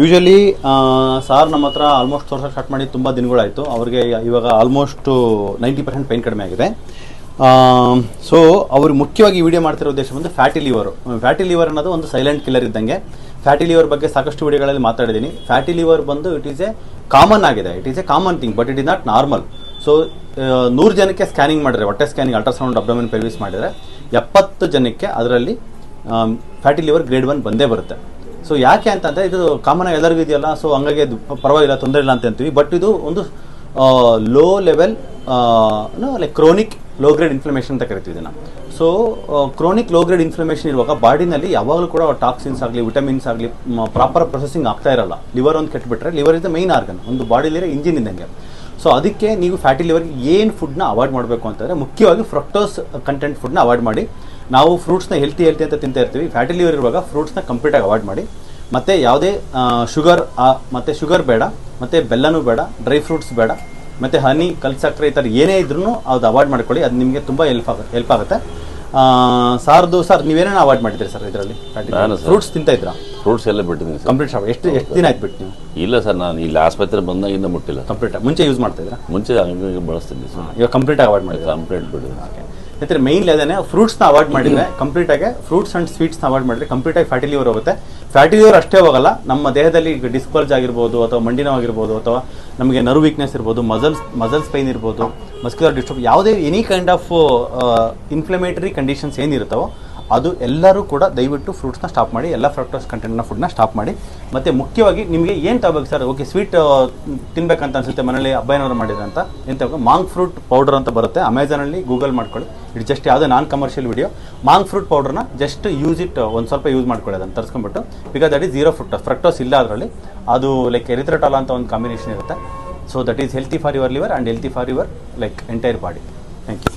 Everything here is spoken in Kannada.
ಯೂಶಲಿ ಸಾರ್ ನಮ್ಮ ಹತ್ರ ಆಲ್ಮೋಸ್ಟ್ ತೋರ್ಸೋಕೆ ಸ್ಟಾರ್ಟ್ ಮಾಡಿ ತುಂಬ ದಿನಗಳಾಯಿತು. ಅವ್ರಿಗೆ ಇವಾಗ ಆಲ್ಮೋಸ್ಟ್ 90% ಪೈನ್ ಕಡಿಮೆ ಆಗಿದೆ. ಸೊ ಅವರು ಮುಖ್ಯವಾಗಿ ವಿಡಿಯೋ ಮಾಡ್ತಿರೋ ಉದ್ದೇಶ ಬಂದು ಫ್ಯಾಟಿ ಲಿವರು. ಫ್ಯಾಟಿ ಲಿವರ್ ಅನ್ನೋದು ಒಂದು ಸೈಲೆಂಟ್ ಕಿಲ್ಲರ್ ಇದ್ದಂಗೆ. ಫ್ಯಾಟಿ ಲಿವರ್ ಬಗ್ಗೆ ಸಾಕಷ್ಟು ವಿಡಿಯೋಗಳಲ್ಲಿ ಮಾತಾಡಿದ್ದೀನಿ. ಫ್ಯಾಟಿ ಲಿವರ್ ಬಂದು ಇಟ್ ಈಸ್ ಎ ಕಾಮನ್ ಆಗಿದೆ, it is A common thing, but it is not normal. So 100 ಜನಕ್ಕೆ ಸ್ಕ್ಯಾನಿಂಗ್ ಮಾಡಿದ್ರೆ, ಹೊಟ್ಟೆ ಸ್ಕ್ಯಾನಿಂಗ್ ಅಲ್ಟ್ರಾಸೌಂಡ್ ಅಬ್ಡೋಮಿನ್ ಪೆಲ್ವಿಸ್ ಮಾಡಿದರೆ 70 ಜನಕ್ಕೆ ಅದರಲ್ಲಿ ಫ್ಯಾಟಿ ಲಿವರ್ ಗ್ರೇಡ್ 1 ಬಂದೇ ಬರುತ್ತೆ. ಸೊ ಯಾಕೆ ಅಂತಂದರೆ ಇದು ಕಾಮನ್ ಆಗಿ ಎಲ್ಲರಿಗೂ ಇದೆಯಲ್ಲ, ಸೊ ಹಂಗಾಗಿ ಅದು ಪರವಾಗಿಲ್ಲ, ತೊಂದರೆ ಇಲ್ಲ ಅಂತ ಅಂತೀವಿ. ಬಟ್ ಇದು ಒಂದು low level like chronic low grade inflammation ಅಂತ ಕರಿತೀವಿ ನಾವು. So chronic low grade inflammation ಇರುವಾಗ ಬಾಡಿನಲ್ಲಿ ಯಾವಾಗಲೂ ಕೂಡ ಟಾಕ್ಸಿನ್ಸ್ ಆಗಲಿ ವಿಟಮಿನ್ಸ್ ಆಗಲಿ ಪ್ರಾಪರ್ ಪ್ರೊಸೆಸಿಂಗ್ ಆಗ್ತಾ ಇರಲ್ಲ. ಲಿವರ್ ಒಂದು ಕೆಟ್ಟುಬಿಟ್ರೆ, liver is the main organ, ಒಂದು ಬಾಡಿಲಿರೋ ಇಂಜಿನ್ ಇದ್ದಂಗೆ. ಸೊ ಅದಕ್ಕೆ ನೀವು ಫ್ಯಾಟಿ ಲಿವರ್ಗೆ ಏನು ಫುಡ್ನ ಅವಾಯ್ಡ್ ಮಾಡಬೇಕು ಅಂತಂದರೆ ಮುಖ್ಯವಾಗಿ ಫ್ರಕ್ಟೋಸ್ ಕಂಟೆಂಟ್ ಫುಡ್ನ ಅವಾಯ್ಡ್ ಮಾಡಿ. ನಾವು ಫ್ರೂಟ್ಸ್ನ ಹೆಲ್ತಿ ಅಂತ ತಿಂತಾ ಇರ್ತೀವಿ. ಫ್ಯಾಟಿ ಲಿವರ್ ಇರುವಾಗ ಫ್ರೂಟ್ಸ್ನ ಕಂಪ್ಲೀಟಾಗಿ ಅವಾಯ್ಡ್ ಮಾಡಿ. ಮತ್ತು ಯಾವುದೇ ಶುಗರ್ ಬೇಡ, ಮತ್ತು ಬೆಲ್ಲನೂ ಬೇಡ, ಡ್ರೈ ಫ್ರೂಟ್ಸ್ ಬೇಡ, ಮತ್ತು ಹನಿ, ಕಲ್ ಸಕ್ಕರೆ ಈ ಥರ ಏನೇ ಇದ್ರೂ ಅದು ಅವಾಯ್ಡ್ ಮಾಡ್ಕೊಳ್ಳಿ. ಅದು ನಿಮಗೆ ತುಂಬ ಹೆಲ್ಪ್ ಆಗುತ್ತೆ. ಸರ್ ನೀವೇನೇನು ಅವಾಯ್ಡ್ ಮಾಡಿದ್ರಿ ಸರ್ ಇದರಲ್ಲಿ? ಫ್ರೂಟ್ಸ್ ತಿಂತಾ ಇದ್ರಾ? ಫ್ರೂಟ್ಸ್ ಎಲ್ಲ ಬಿಟ್ಟಿದ್ದೀನಿ ಸರ್. ಕಂಪ್ಲೀಟ್ ಶಾಪ್ ಎಷ್ಟು ದಿನ ಆಯ್ತು ಬಿಟ್ಟು ನೀವು? ಇಲ್ಲ ಸರ್, ನಾನು ಇಲ್ಲಿ ಆಸ್ಪತ್ರೆ ಬಂದಾಗಿಂದ ಮುಟ್ಟಿಲ್ಲ. ಕಂಪ್ಲೀಟ್ ಮುಂಚೆ ಯೂಸ್ ಮಾಡ್ತಾ ಇದ್ರಾ? ಮುಂಚೆ ಬಳಸ್ತಿದ್ದೆ ಸರ್. ಇವಾಗ ಕಂಪ್ಲೀಟಾಗಿ ಅವಾಯ್ಡ್ ಮಾಡಿದ್ರೆ? ಕಂಪ್ಲೀಟ್ ಬಿಟ್ಟಿದೆ. ಓಕೆ. ಯಾಕಂದರೆ ಮೇಯ್ನ್ಲಿ ಅದೇ ಫ್ರೂಟ್ಸ್ನ ಅವಾಯ್ಡ್ ಮಾಡಿದರೆ ಕಂಪ್ಲೀಟಾಗಿ, ಫ್ರೂಟ್ಸ್ ಆ್ಯಂಡ್ ಸ್ವೀಟ್ಸ್ನ ಅವಾಯ್ಡ್ ಮಾಡಿದ್ರೆ ಕಂಪ್ಲೀಟಾಗಿ ಫ್ಯಾಟಿ ಲಿವರ್ ಹೋಗುತ್ತೆ. ಫ್ಯಾಟಿ ಲಿವರ್ ಅಷ್ಟೇ ಹೋಗಲ್ಲ, ನಮ್ಮ ದೇಹದಲ್ಲಿ ಡಿಸ್ಕ್ ಬಲ್ಜ್ ಆಗಿರ್ಬೋದು, ಅಥವಾ ಮಂಡಿ ನೋವು ಆಗಿರ್ಬೋದು, ಅಥವಾ ನಮಗೆ ನರ್ವ್ ವೀಕ್ನೆಸ್ ಇರ್ಬೋದು, ಮಸಲ್ಸ್ ಪೈನ್ ಇರ್ಬೋದು, ಮಸ್ಕ್ಯುಲರ್ ಡಿಸ್ಟರ್ಬ್, ಯಾವುದೇ any kind of inflammatory conditions ಏನಿರುತ್ತವೋ ಅದು ಎಲ್ಲರೂ ಕೂಡ ದಯವಿಟ್ಟು ಫ್ರೂಟ್ಸ್ನ ಸ್ಟಾಪ್ ಮಾಡಿ, ಎಲ್ಲ ಫ್ರಕ್ಟೋಸ್ ಕಂಟೆಂಟ್ನ ಫುಡ್ನ ಸ್ಟಾಪ್ ಮಾಡಿ. ಮತ್ತು ಮುಖ್ಯವಾಗಿ ನಿಮಗೆ ಏನು ತಗೋಬೇಕು ಸರ್? ಓಕೆ, ಸ್ವೀಟ್ ತಿನ್ಬೇಕಂತ ಅನಿಸುತ್ತೆ, ಮನೇಲಿ ಹಬ್ಬ ಏನಾದ್ರು ಮಾಡಿದ್ರೆ ಅಂತ ಏನು ತಗೋ, ಮಾಂಗ್ ಫ್ರೂಟ್ ಪೌಡರ್ ಅಂತ ಬರುತ್ತೆ, ಅಮೆಝಾನಲ್ಲಿ ಗೂಗಲ್ ಮಾಡ್ಕೊಳ್ಳಿ. ಇಟ್ ಜಸ್ಟ್ ಯಾವುದೇ non commercial video. Monk fruit ಪೌಡರ್ನ ಜಸ್ಟ್ ಯೂಸ್ ಇಟ್, ಒಂದು ಸ್ವಲ್ಪ ಯೂಸ್ ಮಾಡ್ಕೊಳ್ಳಿ ಅದನ್ನು ತರಿಸ್ಕೊಂಡ್ಬಿಟ್ಟು. ಬಿಕಾಸ್ ದಟ್ ಈಸ್ 0 ಫ್ರಕ್ಟೋಸ್ ಇಲ್ಲ ಅದರಲ್ಲಿ. ಅದು ಲೈಕ್ ಎರಿಥ್ರಟಾಲ್ ಅಂತ ಒಂದು ಕಾಂಬಿನೇಷನ್ ಇರುತ್ತೆ. So that is healthy for your liver and healthy for your like entire body. Thank you.